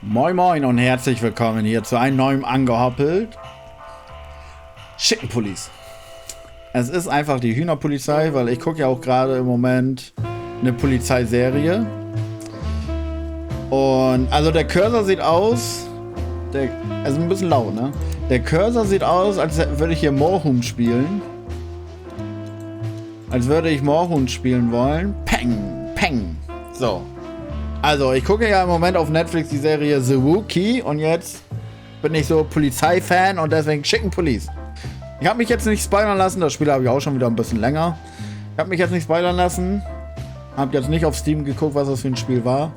Moin Moin und herzlich willkommen hier zu einem neuen Angehoppelt. Schickenpolice. Es ist einfach die Hühnerpolizei, weil ich gucke ja auch gerade im Moment eine Polizeiserie. Und also der Cursor sieht aus, also ein bisschen laut, ne? Der Cursor sieht aus, als würde ich hier Moorhuhn spielen. Als würde ich Moorhuhn spielen wollen. Peng, peng. So. Also, ich gucke ja im Moment auf Netflix die Serie The Rookie und jetzt bin ich so Polizeifan und deswegen Chicken Police. Ich habe mich jetzt nicht spoilern lassen, das Spiel habe ich auch schon wieder ein bisschen länger. Ich habe mich jetzt nicht spoilern lassen. Habe jetzt nicht auf Steam geguckt, was das für ein Spiel war.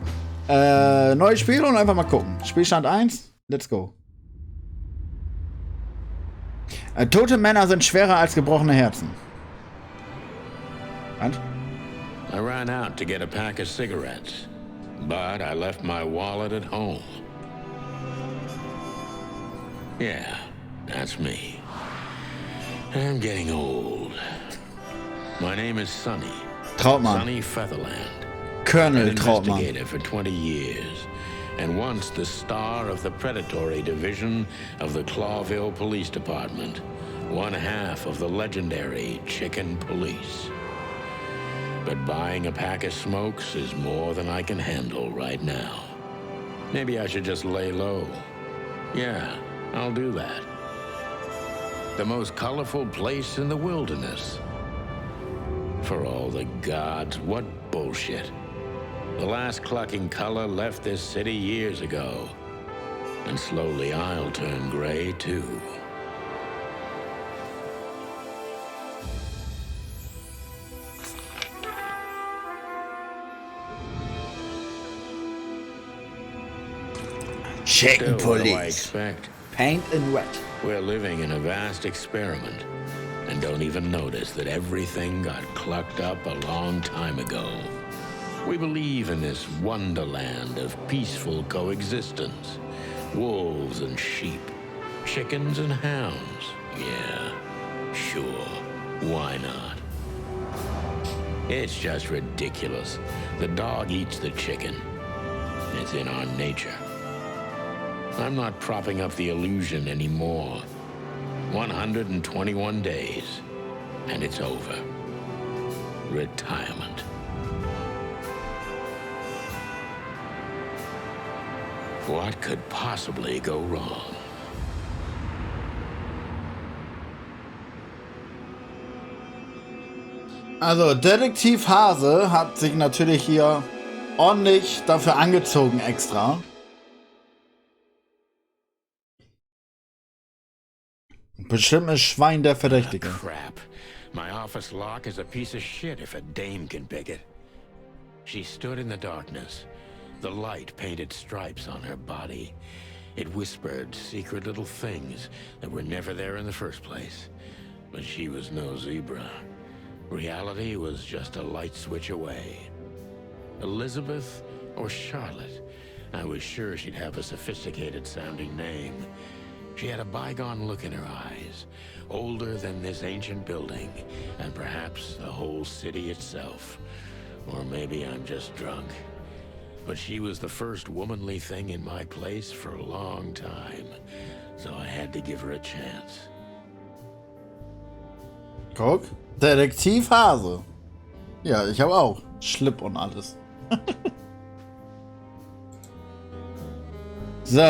Neues Spiel und einfach mal gucken. Spielstand 1, let's go. Tote Männer sind schwerer als gebrochene Herzen. Und? I ran out to get a pack of cigarettes. But I left my wallet at home. Yeah, that's me. I'm getting old. My name is Sonny. Trautmann. Sonny Featherland. Colonel Trautmann. Investigator for 20 years. And once the star of the predatory division of the Clawville Police Department. One half of the legendary Chicken Police. But buying a pack of smokes is more than I can handle right now. Maybe I should just lay low. Yeah, I'll do that. The most colorful place in the wilderness. For all the gods, what bullshit. The last clucking color left this city years ago. And slowly I'll turn gray too. Chicken Police. Paint and wet. We're living in a vast experiment and don't even notice that everything got clucked up a long time ago. We believe in this wonderland of peaceful coexistence. Wolves and sheep, chickens and hounds. Yeah, sure, why not? It's just ridiculous. The dog eats the chicken. It's in our nature. I'm not propping up the illusion anymore. 121 days, and it's over. Retirement. What could possibly go wrong? Also, Detektiv Hase hat sich natürlich hier ordentlich dafür angezogen extra. Bestimmt ist Schwein der Verdächtige. Crap. My office lock is a piece of shit if a dame can pick it. She stood in the darkness. The light painted stripes on her body. It whispered secret little things that were never there in the first place. But she was no zebra. Reality was just a light switch away. Elizabeth or Charlotte? I was sure she'd have a sophisticated sounding name. She had a bygone look in her eyes, older than this ancient building, and perhaps the whole city itself. Or maybe I'm just drunk. But she was the first womanly thing in my place for a long time, so I had to give her a chance. Guck, Detektiv Hase. Ja, ich habe auch Schlip und alles. So,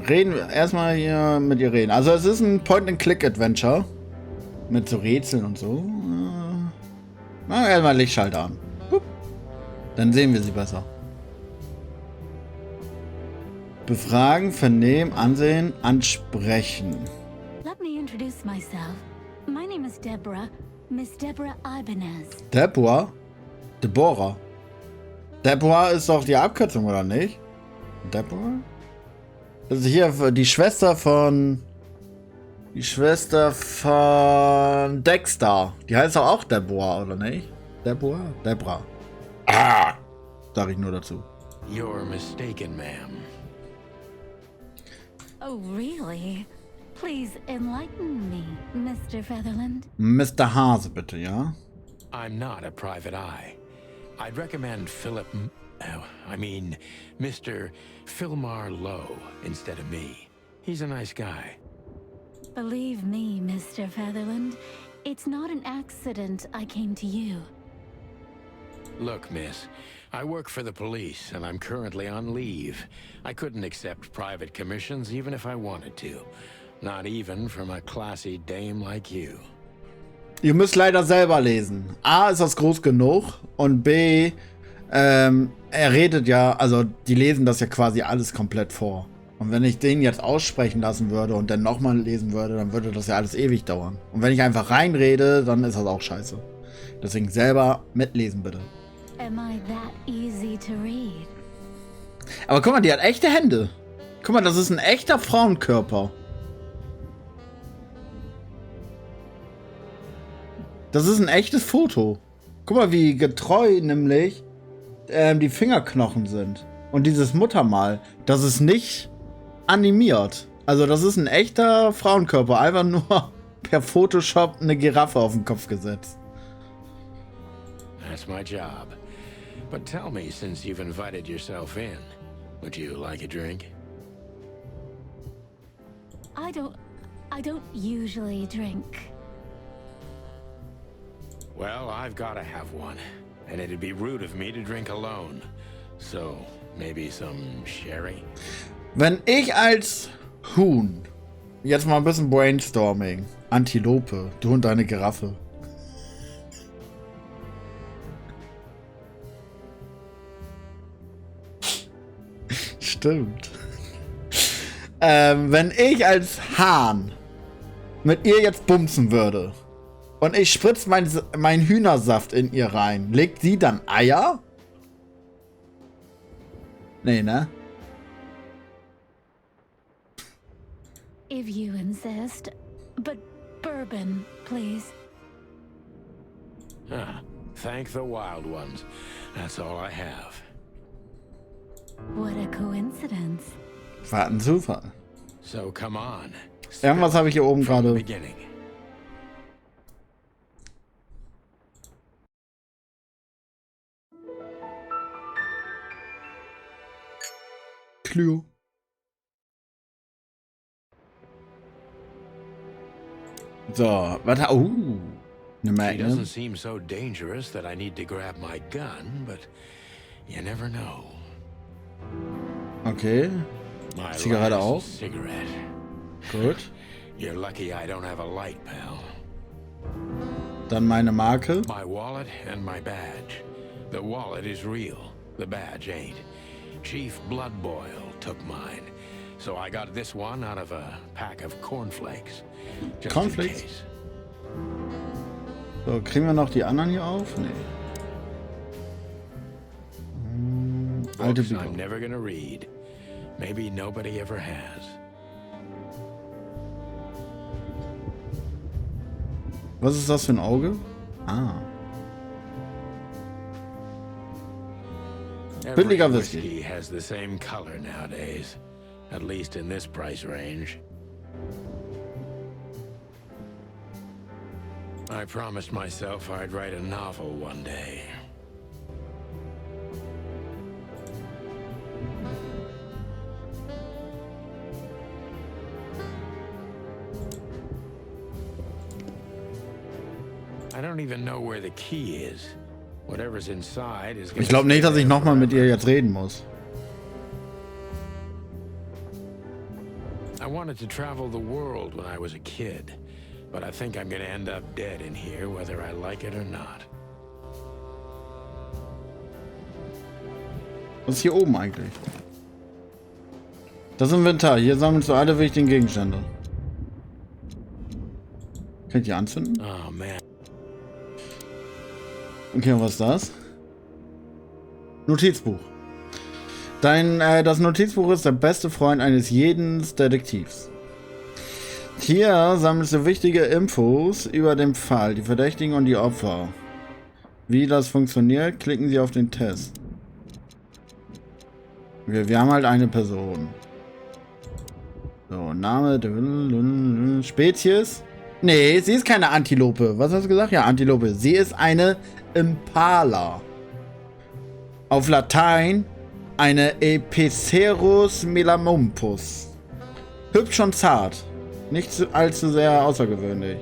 reden wir erstmal hier mit ihr reden. Also es ist ein Point-and-Click-Adventure. Mit so Rätseln und so. Machen wir erstmal Lichtschalter an. Dann sehen wir sie besser. Befragen, vernehmen, ansehen, ansprechen. Let me introduce myself. My name is Deborah. Miss Deborah Ibanez. Deborah? Deborah. Deborah ist doch die Abkürzung, oder nicht? Deborah? Das ist hier die Schwester von... Die Schwester von Dexter. Die heißt doch auch Deborah, oder nicht? Deborah? Deborah. Ah! Sag ich nur dazu. You're mistaken, ma'am. Oh, really? Please enlighten me, Mr. Featherland. Mr. Hase, bitte, ja? I'm not a private eye. I'd recommend Philip... I mean, Mr. Filmar Lowe instead of me. He's a nice guy. Believe me, Mr. Featherland, it's not an accident I came to you. Look, miss, I work for the police, and I'm currently on leave. I couldn't accept private commissions even if I wanted to. Not even from a classy dame like you. Ihr müsst leider selber lesen. A, ist das groß genug und B, er redet ja, also die lesen das ja quasi alles komplett vor. Und wenn ich den jetzt aussprechen lassen würde und dann nochmal lesen würde, dann würde das ja alles ewig dauern. Und wenn ich einfach reinrede, dann ist das auch scheiße. Deswegen selber mitlesen, bitte. Am I that easy to read? Aber guck mal, die hat echte Hände. Guck mal, das ist ein echter Frauenkörper. Das ist ein echtes Foto. Guck mal, wie getreu nämlich die Fingerknochen sind. Und dieses Muttermal, das ist nicht animiert. Also das ist ein echter Frauenkörper. Einfach nur per Photoshop eine Giraffe auf den Kopf gesetzt. That's my job. But tell me, since you've invited yourself in, would you like a drink? I don't usually drink. Well, I've got to have one, and it'd be rude of me to drink alone. So, maybe some sherry? Wenn ich als Huhn, jetzt mal ein bisschen Brainstorming, Antilope, du und deine Giraffe. Stimmt. Wenn ich als Hahn mit ihr jetzt bumsen würde und ich spritze mein Hühnersaft in ihr rein, legt sie dann Eier? Nee, ne? If you insist. But bourbon, please. Ah, thank the wild ones. That's all I have. What a coincidence. War ein Zufall. So come on. Irgendwas habe ich hier oben From the gerade. beginning. Klio. So, warte. Eine She Magnum. doesn't seem so dangerous that I need to grab my gun, but you never know. Okay. My Zigarette last auch. cigarette. Gut. You're lucky I don't have a light, pal. Dann meine Marke. My wallet and my badge. The wallet is real. The badge ain't. Chief Bloodboil took mine. So I got this one out of a pack of cornflakes. Just Cornflakes? in case. So, kriegen wir noch die anderen hier auf? Nee. Alte Books I'm Bibel. never gonna read. Maybe nobody ever has. Was ist das für ein Auge? Ah. Every Billiger Whisky. whiskey has the same color nowadays. At least in this price range. I promised myself I'd write a novel one day. I don't even know where the key is. Whatever's inside is. Ich glaube nicht, dass ich nochmal mit ihr jetzt reden muss. I wanted to travel the world when I was a kid, but I think I'm gonna end up dead in here, whether I like it or not. Was ist hier oben eigentlich? Das Inventar. Hier sammelst du alle wichtigen Gegenstände. Kann ich die anzünden? Oh man. Okay, und was ist das? Notizbuch. Das Notizbuch ist der beste Freund eines jeden Detektivs. Hier sammelst du wichtige Infos über den Fall, die Verdächtigen und die Opfer. Wie das funktioniert, klicken Sie auf den Test. Wir haben halt eine Person. So, Name, Spezies. Nee, sie ist keine Antilope. Was hast du gesagt? Ja, Antilope. Sie ist eine Impala. Auf Latein eine Epicerus melamumpus. Hübsch und zart. Nicht allzu sehr außergewöhnlich.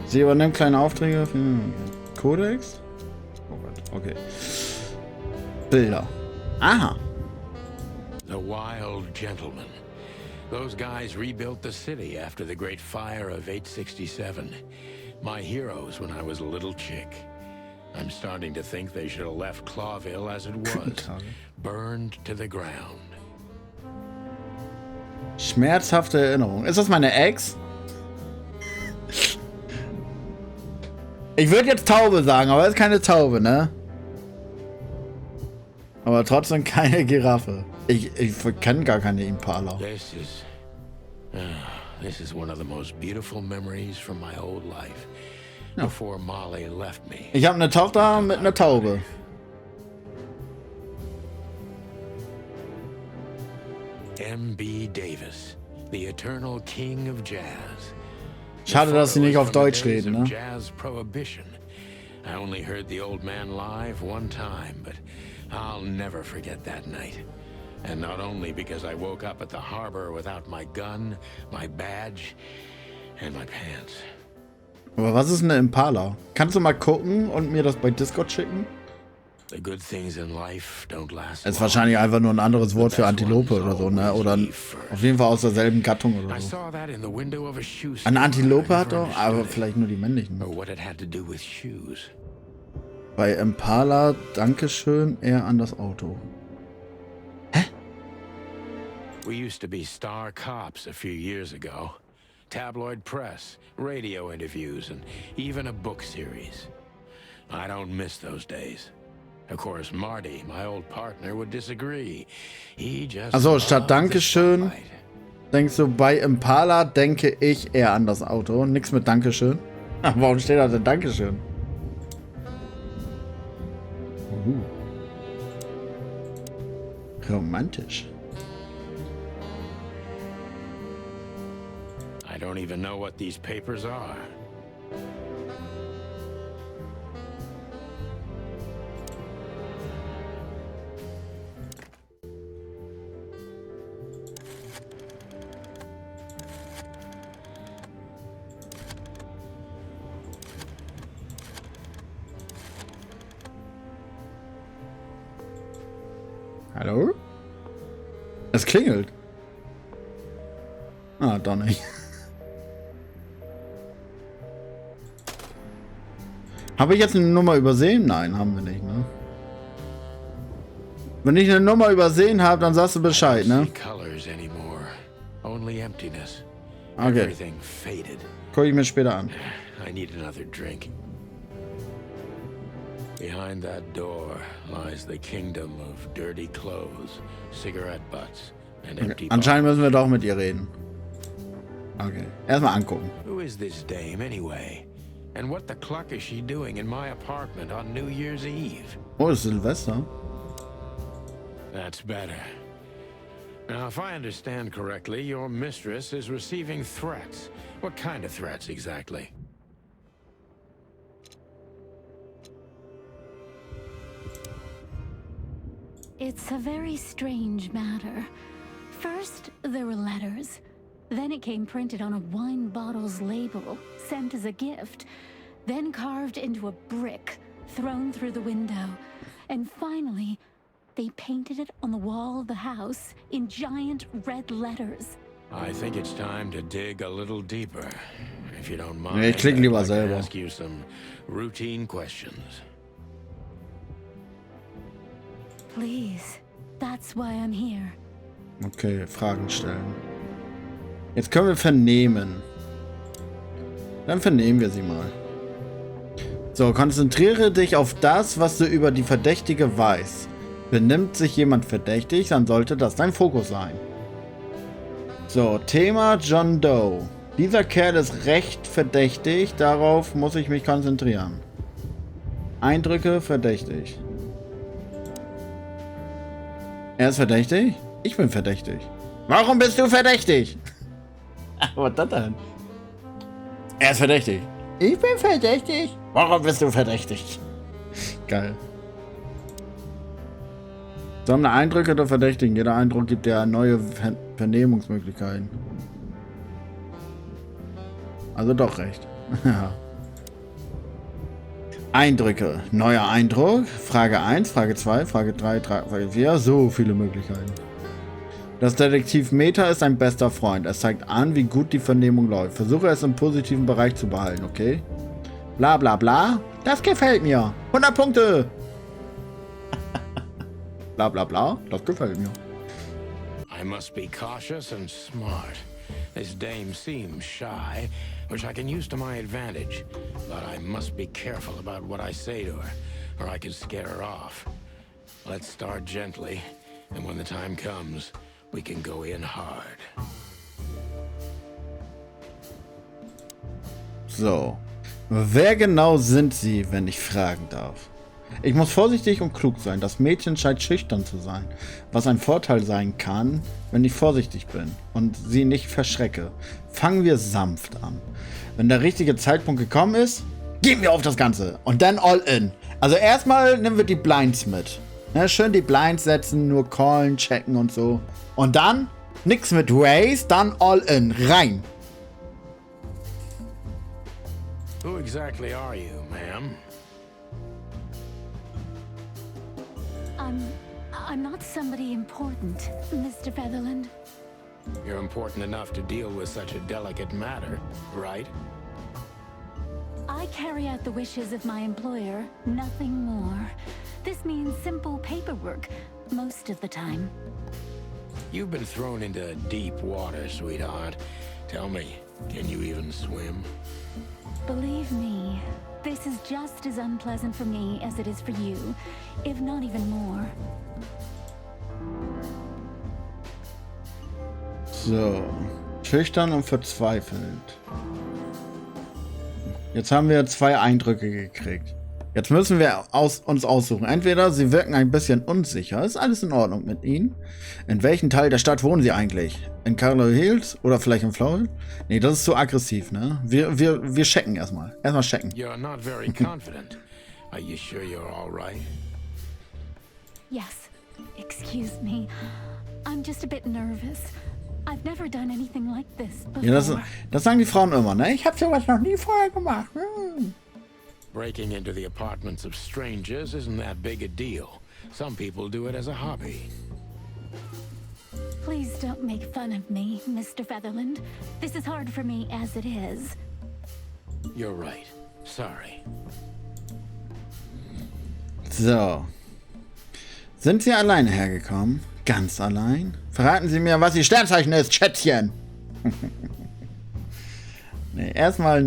Sie übernimmt kleine Aufträge für Codex. Oh Gott, okay. Bilder. Aha. The Wild Gentlemen. Those guys rebuilt the city after the Great Fire of 867. My heroes when I was a little chick. I'm starting to think they should have left Clawville as it was. Burned to the ground. Schmerzhafte Erinnerung. Ist das meine Ex? Ich würde jetzt Taube sagen, aber es ist keine Taube, ne? Aber trotzdem keine Giraffe. Ich kenne gar keine Impala. This is one of the most beautiful memories from my old life. Ja. Before Molly left me. Ich habe eine Tochter mit einer Taube. M.B. Davis, the eternal king of jazz. Schade, dass sie nicht auf Deutsch reden, ne? Jazz prohibition. I only heard the old man live one time, but I'll never forget that night. And not only because I woke up at the harbor without my gun, my badge, and my pants. Aber was ist eine Impala? Kannst du mal gucken und mir das bei Discord schicken? The good things in life don't last. Es ist wahrscheinlich einfach nur ein anderes Wort für Antilope oder so, ne? Oder auf jeden Fall aus derselben Gattung oder so. Eine Antilope hat doch, aber vielleicht nur die männlichen. Bei Impala, Dankeschön, eher an das Auto. Hä? We used to be star cops a few years ago. Tabloid press, radio interviews, and even a book series. I don't miss those days. Of course, Marty, my old partner, would disagree. He just also statt Dankeschön, denkst du, bei Impala denke ich eher an das Auto. Nix mit Dankeschön. Ach, warum steht da denn Dankeschön? Romantisch. I don't even know what these papers are. Hallo? Es klingelt. Ah, doch nicht. Habe ich jetzt eine Nummer übersehen? Nein, haben wir nicht, ne? Wenn ich eine Nummer übersehen habe, dann sagst du Bescheid, ne? Okay. Guck ich mir später an. I need another drink. Behind that door lies the kingdom of dirty clothes, cigarette butts, and empty bottles. Anscheinend müssen wir doch mit ihr reden. Okay. Erstmal angucken. Who is this dame anyway? And what the cluck is she doing in my apartment on New Year's Eve? Oh, ist Silvester. That's better. Now, if I understand correctly, your mistress is receiving threats. What kind of threats exactly? It's a very strange matter. First, there were letters. Then it came printed on a wine bottle's label, sent as a gift. Then carved into a brick, thrown through the window. And finally, they painted it on the wall of the house in giant red letters. I think it's time to dig a little deeper. If you don't mind, Nee, klick lieber I'd like to selber. ask you some routine questions. Please, that's why I'm here. Okay, Fragen stellen. Jetzt können wir vernehmen. Dann vernehmen wir sie mal. So, konzentriere dich auf das, was du über die Verdächtige weißt. Benimmt sich jemand verdächtig, dann sollte das dein Fokus sein. So, Thema John Doe. Dieser Kerl ist recht verdächtig, darauf muss ich mich konzentrieren. Eindrücke verdächtig. Er ist verdächtig? Ich bin verdächtig. Warum bist du verdächtig? Was das denn? Er ist verdächtig. Ich bin verdächtig. Warum bist du verdächtig? Geil. Sammle Eindrücke der Verdächtigen. Jeder Eindruck gibt ja neue Vernehmungsmöglichkeiten. Also doch recht. Ja. Eindrücke. Neuer Eindruck. Frage 1, Frage 2, Frage 3, Frage 4. So viele Möglichkeiten. Das Detektivmeter ist ein bester Freund. Es zeigt an, wie gut die Vernehmung läuft. Versuche es im positiven Bereich zu behalten, okay? Bla bla bla. Das gefällt mir. 100 Punkte. Bla bla bla. Das gefällt mir. I must be cautious and smart. This dame seems shy, which I can use to my advantage. But I must be careful about what I say to her, or I could scare her off. Let's start gently, and when the time comes, we can go in hard. So. Wer genau sind Sie, wenn ich fragen darf? Ich muss vorsichtig und klug sein. Das Mädchen scheint schüchtern zu sein, was ein Vorteil sein kann, wenn ich vorsichtig bin und sie nicht verschrecke. Fangen wir sanft an. Wenn der richtige Zeitpunkt gekommen ist, gehen wir auf das Ganze und dann all in. Also erstmal nehmen wir die Blinds mit. Ja, schön die Blinds setzen, nur callen, checken und so. Und dann nix mit Race, dann all in, rein. Who exactly are you, ma'am? I'm not somebody important, Mr. Featherland. You're important enough to deal with such a delicate matter, right? I carry out the wishes of my employer, nothing more. This means simple paperwork, most of the time. You've been thrown into deep water, sweetheart. Tell me, can you even swim? Believe me, this is just as unpleasant for me as it is for you, if not even more. So, schüchtern und verzweifelt. Jetzt haben wir 2 Eindrücke gekriegt. Jetzt müssen wir uns aussuchen. Entweder sie wirken ein bisschen unsicher. Ist alles in Ordnung mit ihnen? In welchem Teil der Stadt wohnen sie eigentlich? In Carlo Hills oder vielleicht in Florida? Nee, das ist zu aggressiv, ne? Wir checken erstmal. Erstmal checken. You're not very confident. Are you sure you're all right? Yes, excuse me. I'm just a bit nervous. I've never done anything like this before. Ja, das sagen die Frauen immer, ne? Ich habe sowas noch nie vorher gemacht. Breaking into the apartments of strangers isn't that big a deal. Some people do it as a hobby. Please don't make fun of me, Mr. Featherland. This is hard for me as it is. You're right. Sorry. So. Sind Sie alleine hergekommen? Ganz allein? Verraten Sie mir, was Ihr Sternzeichen ist, Schätzchen. Nee, erstmal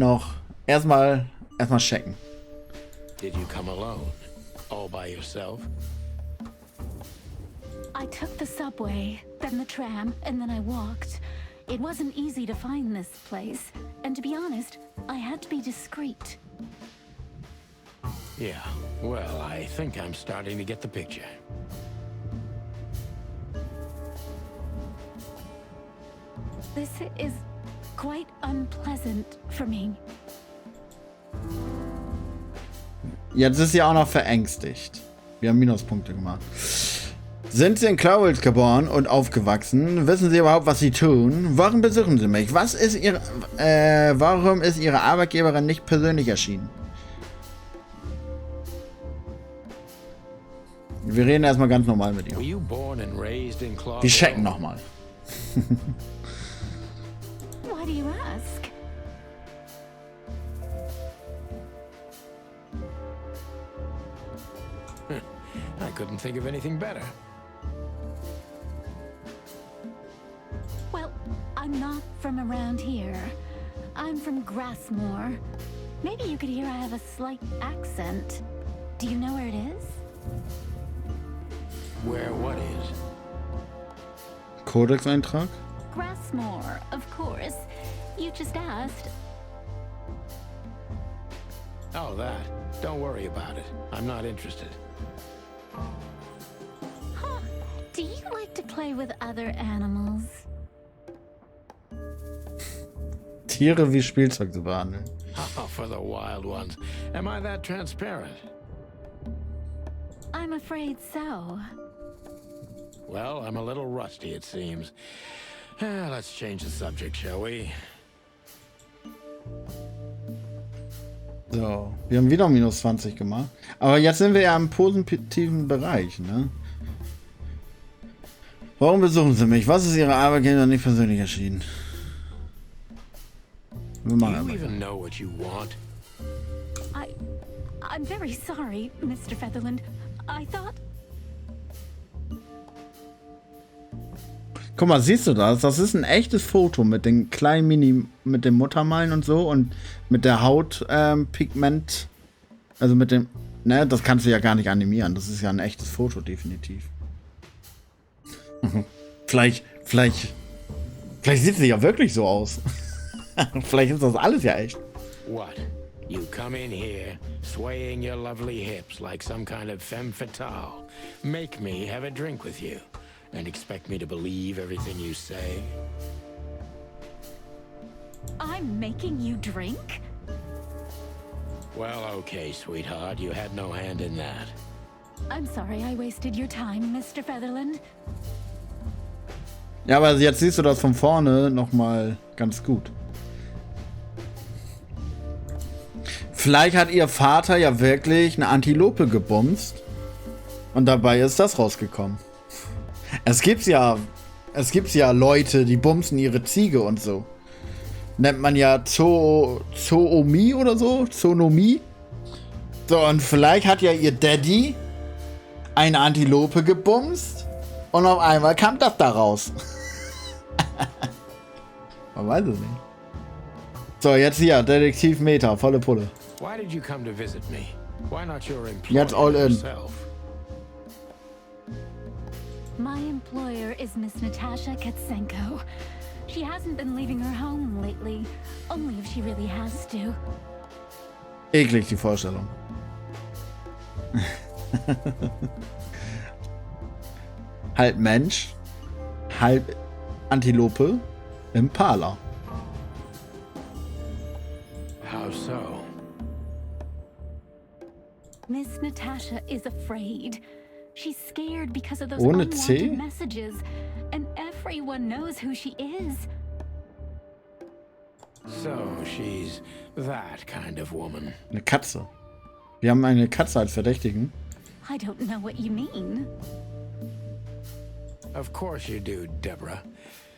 checken. Did you come alone? All by yourself? I took the subway, then the tram, and then I walked. It wasn't easy to find this place, and to be honest, I had to be discreet. Yeah, well, I think I'm starting to get the picture. This is quite unpleasant for me. Jetzt ist sie auch noch verängstigt. Wir haben Minuspunkte gemacht. Sind Sie in Clowell geboren und aufgewachsen? Wissen Sie überhaupt, was Sie tun? Warum besuchen Sie mich? Warum ist Ihre Arbeitgeberin nicht persönlich erschienen? Wir reden erstmal ganz normal mit ihr. Wir checken nochmal. Why do you ask? I couldn't think of anything better. Well, I'm not from around here. I'm from Grassmore. Maybe you could hear I have a slight accent. Do you know where it is? Where what is? Codex-Eintrag? Grassmore, of course. You just asked. Oh, that. Don't worry about it. I'm not interested. Huh. Do you like to play with other animals? Tiere wie Spielzeug zu behandeln. Oh, for the wild ones. Am I that transparent? I'm afraid so. Well, I'm a little rusty, it seems. Let's change the subject, shall we? So, wir haben wieder minus 20 gemacht. Aber jetzt sind wir ja im positiven Bereich, ne? Warum besuchen Sie mich? Was ist Ihre Arbeitgeber nicht persönlich erschienen? Wir machen Do you even know what you want? I'm very sorry, Mr. Featherland. I thought... Guck mal, siehst du das? Das ist ein echtes Foto mit den kleinen mit dem Muttermalen und so und mit der Hautpigment. Also mit dem, ne, das kannst du ja gar nicht animieren. Das ist ja ein echtes Foto, definitiv. Vielleicht sieht sie ja wirklich so aus. Vielleicht ist das alles ja echt. What? You come in here, swaying your lovely hips like some kind of femme fatale. Make me have a drink with you. And expect me to believe everything you say? I'm making you drink? Well, okay, sweetheart. You had no hand in that. I'm sorry I wasted your time, Mr. Featherland. Ja, aber jetzt siehst du das von vorne nochmal ganz gut. Vielleicht hat ihr Vater ja wirklich eine Antilope gebumst. Und dabei ist das rausgekommen. Es gibt ja Leute, die bumsen ihre Ziege und so. Nennt man ja Zoomie oder so. Zonomie. So, und vielleicht hat ja ihr Daddy eine Antilope gebumst. Und auf einmal kam das da raus. Man weiß es nicht. So, jetzt hier, Detektiv Meta, volle Pulle. Why did you come to visit me? Why not your employer Jetzt all in. yourself? My employer is Miss Natasha Katsenko. She hasn't been leaving her home lately, only if she really has to. Eklig, die Vorstellung. Halb Mensch, halb Antilope, Impala. How so? Miss Natasha is afraid. She's scared because of those Ohne unwanted C? messages, and everyone knows who she is. So, she's that kind of woman. Eine Katze. Wir haben eine Katze als Verdächtigen. I don't know what you mean. Of course you do, Deborah.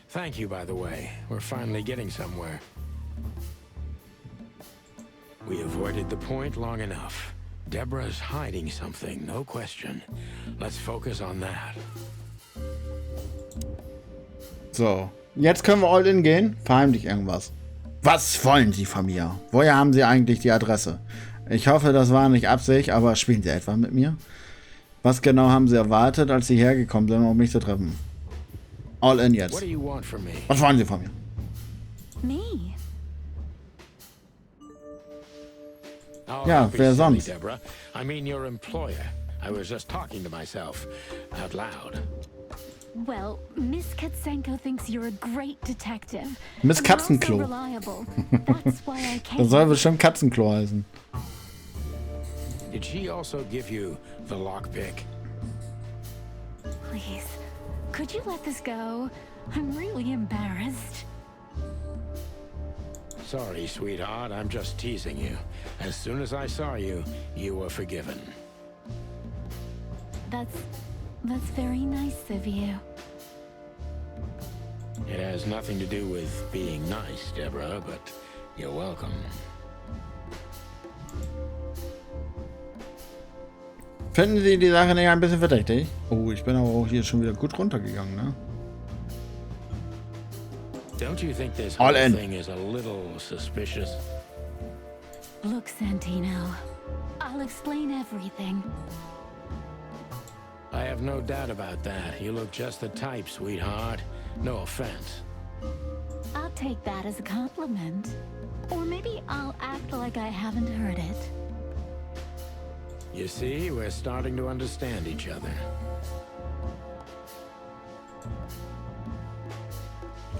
Thank you, by the way. We're finally getting somewhere. We avoided the point long enough. Deborah's hiding something, no question. Let's focus on that. So, jetzt können wir all in gehen. Verheimlich irgendwas. Was wollen Sie von mir? Woher haben Sie eigentlich die Adresse? Ich hoffe, das war nicht Absicht, aber spielen Sie etwa mit mir? Was genau haben Sie erwartet, als Sie hergekommen sind, um mich zu treffen? All in jetzt. What do you want from me? Was wollen Sie von mir? Me? Oh, Ja, don't be wer silly, sonst? Deborah. I mean your employer. I was just talking to myself out loud. Well, Miss Katsenko thinks you're a great detective. Miss and you're also Katzenklo. reliable. That's why I came. Das soll bestimmt Katzenklo heißen. Did she also give you the lockpick? Please, could you let this go? I'm really embarrassed. Sorry, sweetheart. I'm just teasing you. As soon as I saw you, you were forgiven. That's very nice of you. It has nothing to do with being nice, Deborah, but you're welcome. Finden Sie die Sache nicht ein bisschen verdächtig? Oh, ich bin aber auch hier schon wieder gut runtergegangen, ne? Don't you think this All whole in. thing is a little suspicious? Look, Santino, I'll explain everything. I have no doubt about that. You look just the type, sweetheart. No offense. I'll take that as a compliment. Or maybe I'll act like I haven't heard it. You see, we're starting to understand each other.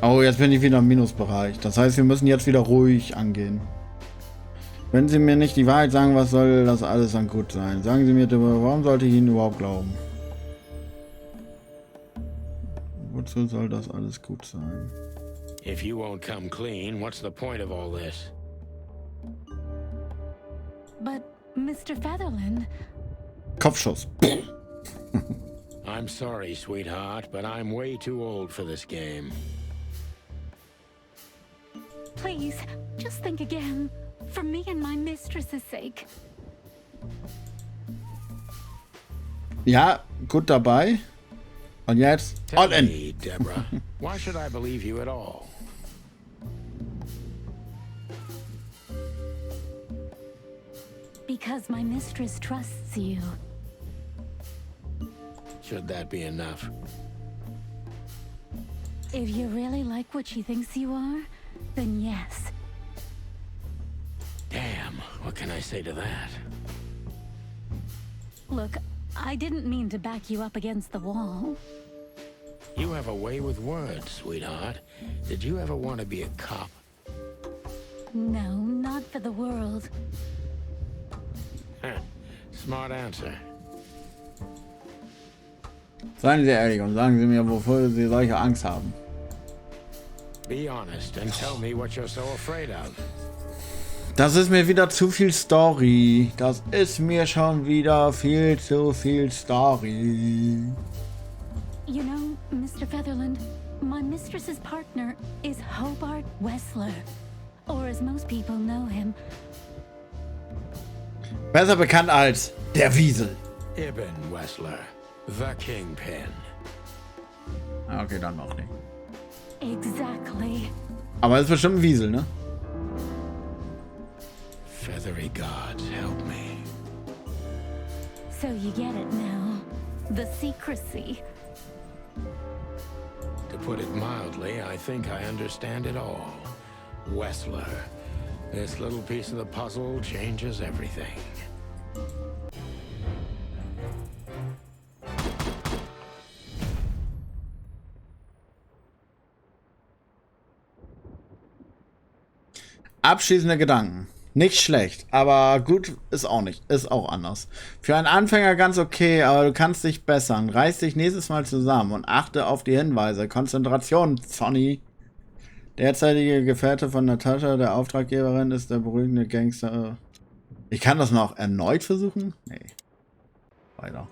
Oh, jetzt bin ich wieder im Minusbereich. Das heißt, wir müssen jetzt wieder ruhig angehen. Wenn Sie mir nicht die Wahrheit sagen, was soll das alles dann gut sein? Sagen Sie mir, warum sollte ich Ihnen überhaupt glauben? Wozu soll das alles gut sein? If you won't come clean, what's the point of all this? But, Mr. Featherland, Kopfschuss. I'm sorry, sweetheart, but I'm way too old for this game. please, just think again. For me and my mistress's sake. Ja, gut dabei. Und jetzt all Tell in. me, Deborah, why should I believe you at all? Because my mistress trusts you. Should that be enough? If you really like what she thinks you are, then yes. Damn, what can I say to that? Look, I didn't mean to back you up against the wall. You have a way with words, sweetheart. Did you ever want to be a cop? No, not for the world. Smart answer. Seien Sie ehrlich und sagen Sie mir, wofür Sie solche Angst haben. Be honest and tell me what you're so afraid of. Das ist mir wieder zu viel Story. Das ist mir schon wieder viel zu viel Story. You know, Mr. Featherland, my mistress's partner is Hobart Wessler. Or as most people know him. Besser bekannt als der Wiesel. Ibn Wessler, the Kingpin. Okay, dann noch nicht. Exactly. Aber es ist bestimmt ein Wiesel, ne? Feathery gods, help me. So you get it now. The secrecy. To put it mildly, I think I understand it all. Wessler. This little piece of the puzzle changes everything. Abschließende Gedanken. Nicht schlecht, aber gut ist auch nicht. Ist auch anders. Für einen Anfänger ganz okay, aber du kannst dich bessern. Reiß dich nächstes Mal zusammen und achte auf die Hinweise. Konzentration, Sonny. Derzeitige Gefährte von Natascha, der Auftraggeberin, ist der beruhigende Gangster. Ich kann das noch erneut versuchen? Nee. Weiter.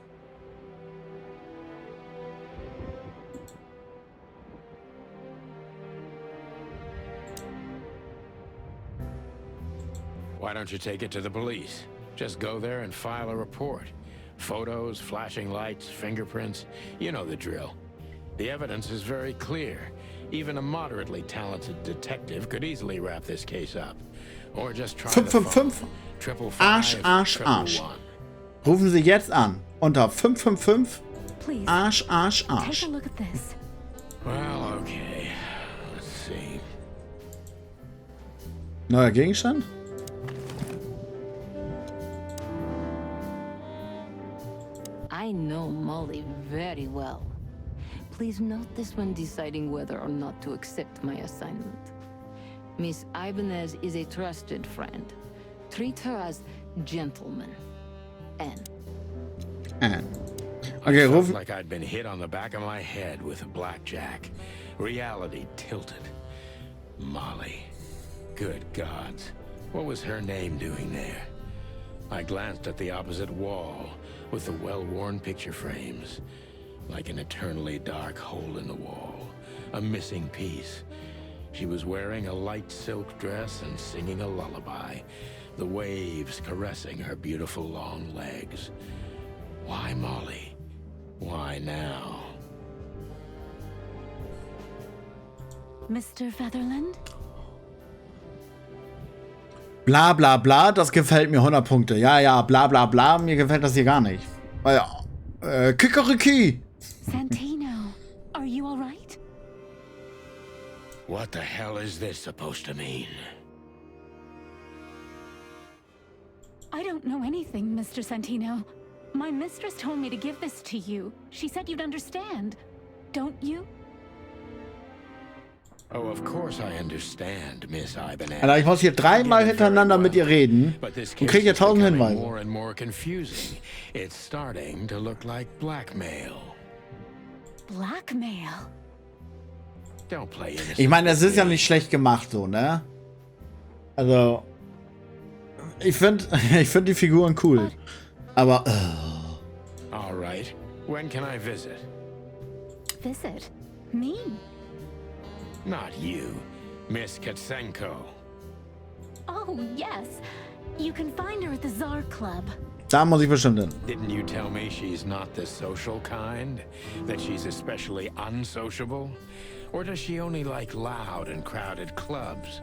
Why don't you take it to the police? Just go there and file a report. Photos, flashing lights, fingerprints, you know the drill. The evidence is very clear. Even a moderately talented detective could easily wrap this case up. Or just try the phone. 555 Arsch, Arsch, Arsch. 111. Rufen Sie jetzt an. Unter 555 Please, Arsch, Arsch, take Arsch. a look at this. Well, okay. Let's see. Neuer Gegenstand? I know Molly very well. Please note this when deciding whether or not to accept my assignment. Miss Ibanez is a trusted friend. Treat her as gentleman. Anne. Okay, Felt rufen. like I'd been hit on the back of my head with a blackjack. Reality tilted. Molly. Good gods. What was her name doing there? I glanced at the opposite wall with the well-worn picture frames. Like an eternally dark hole in the wall. A missing piece. She was wearing a light silk dress and singing a lullaby. The waves caressing her beautiful long legs. Why Molly? Why now? Mr. Featherland? Bla bla bla, das gefällt mir 100 Punkte. Ja, ja, bla bla bla, mir gefällt das hier gar nicht. Kikeriki! Santino, are you all right? What the hell is this supposed to mean? I don't know anything, Mr. Santino. My mistress told me to give this to you. She said you'd understand. Don't you? Oh, of course I understand, Miss Ibanez. Alter, ich muss hier dreimal hintereinander mit ihr reden und kriege hier 1000 Hinweise. More and more confusing. It's starting to look like blackmail. Blackmail? Don't play innocent. Ich meine, es ist ja nicht schlecht gemacht so, ne? Also, ich find die Figuren cool. Aber, All right. When can I visit? Visit? Me? Not you, Miss Katsenko. Oh, yes. You can find her at the Tsar Club. da muss ich bestimmt hin. Didn't you tell me she's not the social kind? That she's especially unsociable? Or does she only like loud and crowded clubs?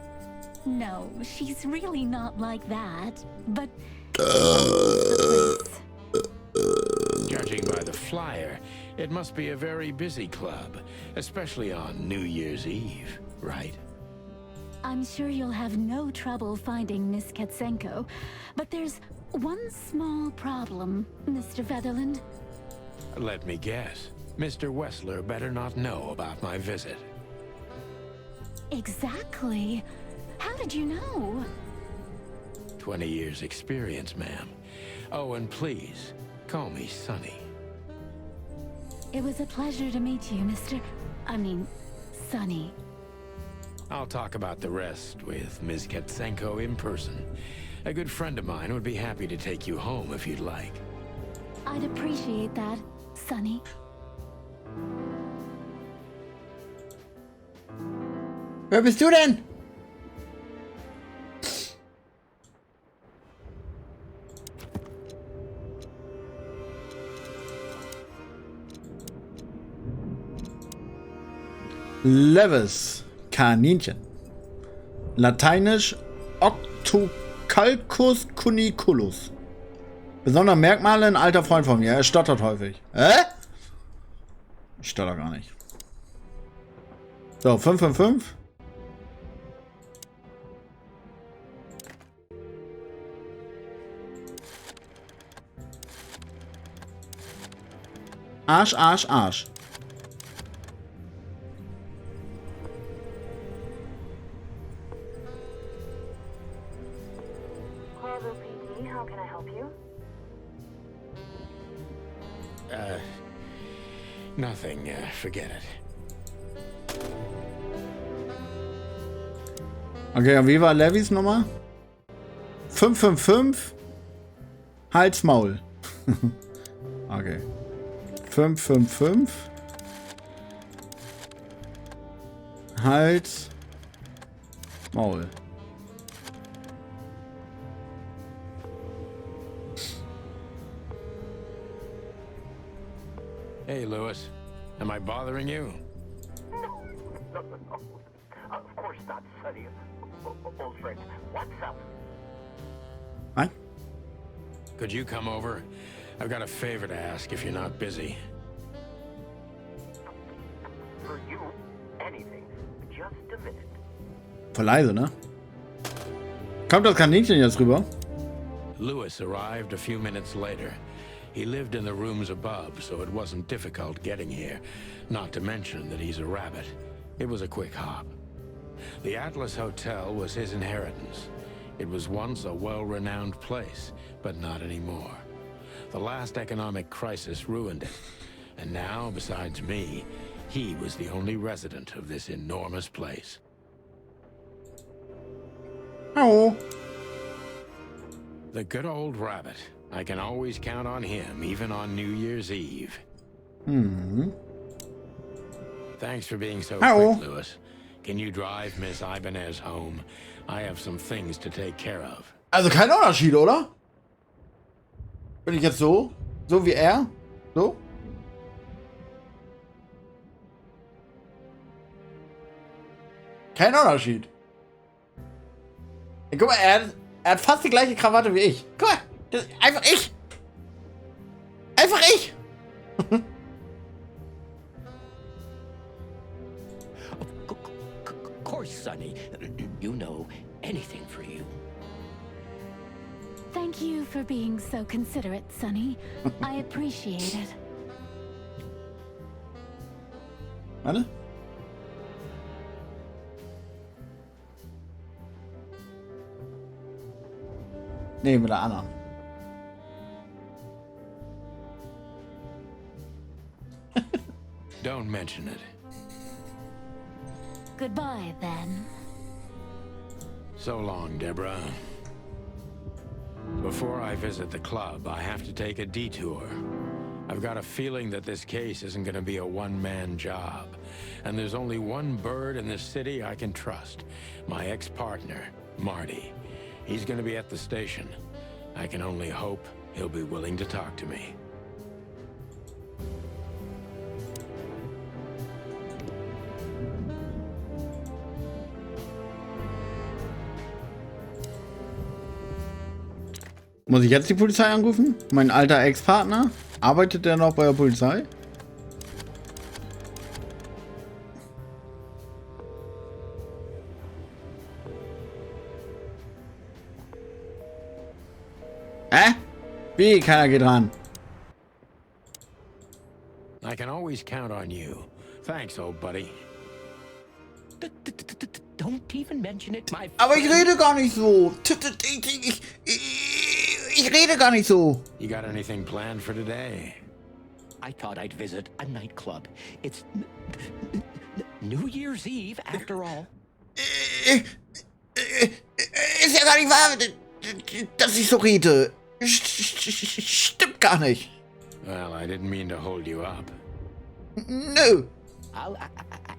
No, she's really not like that. But... Judging by the flyer, it must be a very busy club, especially on New Year's Eve, right? I'm sure you'll have no trouble finding Miss Katsenko, but there's one small problem, Mr. Featherland. Let me guess. Mr. Wessler better not know about my visit. Exactly. How did you know? 20 years experience, ma'am. Oh, and please, call me Sonny. It was a pleasure to meet you, Sonny. I'll talk about the rest with Ms. Katsenko in person. A good friend of mine would be happy to take you home if you'd like. I'd appreciate that, Sonny. Wer bist du denn? Levis, Kaninchen. Lateinisch Octocalcus cuniculus. Besondere Merkmale, ein alter Freund von mir. Er stottert häufig. Ich stotter gar nicht. So, 555. Arsch, Arsch, Arsch. How can I help you? Nothing. Forget it. Okay, und wie war Levis Nummer? 555. Hals, Maul. Okay. 555. Hals, Maul. Hey, Lewis. Am I bothering you? No. Of course not, Sonny. Old friend. What's up? What? Could you come over? I've got a favor to ask if you're not busy. For you, anything. Just a minute. Voll leise, ne? Kommt das Kaninchen jetzt rüber? Lewis arrived a few minutes later. He lived in the rooms above, so it wasn't difficult getting here. Not to mention that he's a rabbit. It was a quick hop. The Atlas Hotel was his inheritance. It was once a well-renowned place, but not anymore. The last economic crisis ruined it. And now, besides me, he was the only resident of this enormous place. Oh. The good old rabbit. I can always count on him, even on New Year's Eve. Thanks for being so quick, Lewis. Can you drive Miss Ibanez home? I have some things to take care of. Also kein Unterschied, oder? Bin ich jetzt so? So wie er? So? Kein Unterschied. Guck mal, er hat fast die gleiche Krawatte wie ich. Guck mal, das ist einfach ich. Einfach ich. Of course, Sonny. You know, anything for you. Thank you for being so considerate, Sonny. I appreciate it. Warte. Nee, mit der anderen. Don't mention it. Goodbye, then. So long, Deborah. Before I visit the club, I have to take a detour. I've got a feeling that this case isn't going to be a one-man job. And there's only one bird in this city I can trust. My ex-partner, Marty. He's going to be at the station. I can only hope he'll be willing to talk to me. Muss ich jetzt die Polizei anrufen? Mein alter Ex-Partner? Arbeitet der noch bei der Polizei? Wie? Keiner geht ran. I can always count on you. Thanks, old buddy. Don't even mention it, my friend. Aber ich rede gar nicht so. Ich rede gar nicht so. You got anything planned for today? I thought I'd visit a nightclub. It's New Year's Eve, after all. Ist ja gar nicht wahr, dass ich so rede. Stimmt gar nicht. Well, I didn't mean to hold you up. Nö. I'll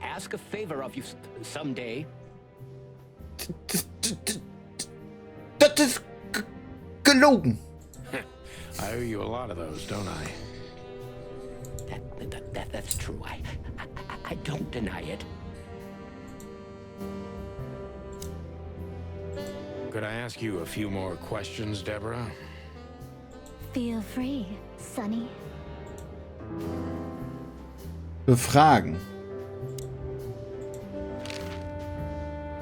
ask a favor of you someday. Das ist gelogen. I owe you a lot of those, don't I? That's true. I don't deny it. Could I ask you a few more questions, Deborah? Feel free, Sonny. Befragen.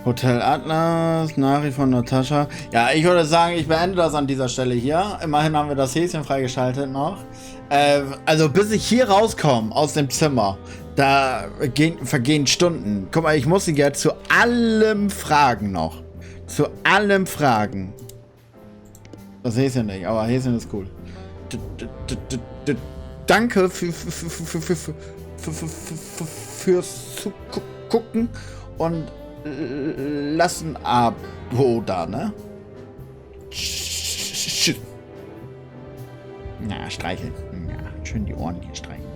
Hotel Atlas, Nachricht von Natascha. Ja, ich würde sagen, ich beende das an dieser Stelle hier. Immerhin haben wir das Häschen freigeschaltet noch. Also bis ich hier rauskomme aus dem Zimmer, da vergehen Stunden. Guck mal, ich muss sie jetzt zu allem fragen noch. Zu allem fragen. Das Häschen nicht, aber Häschen ist cool. Danke fürs Zugucken und lassen Abo da, ne? Na, streicheln. Ja, schön die Ohren hier streicheln.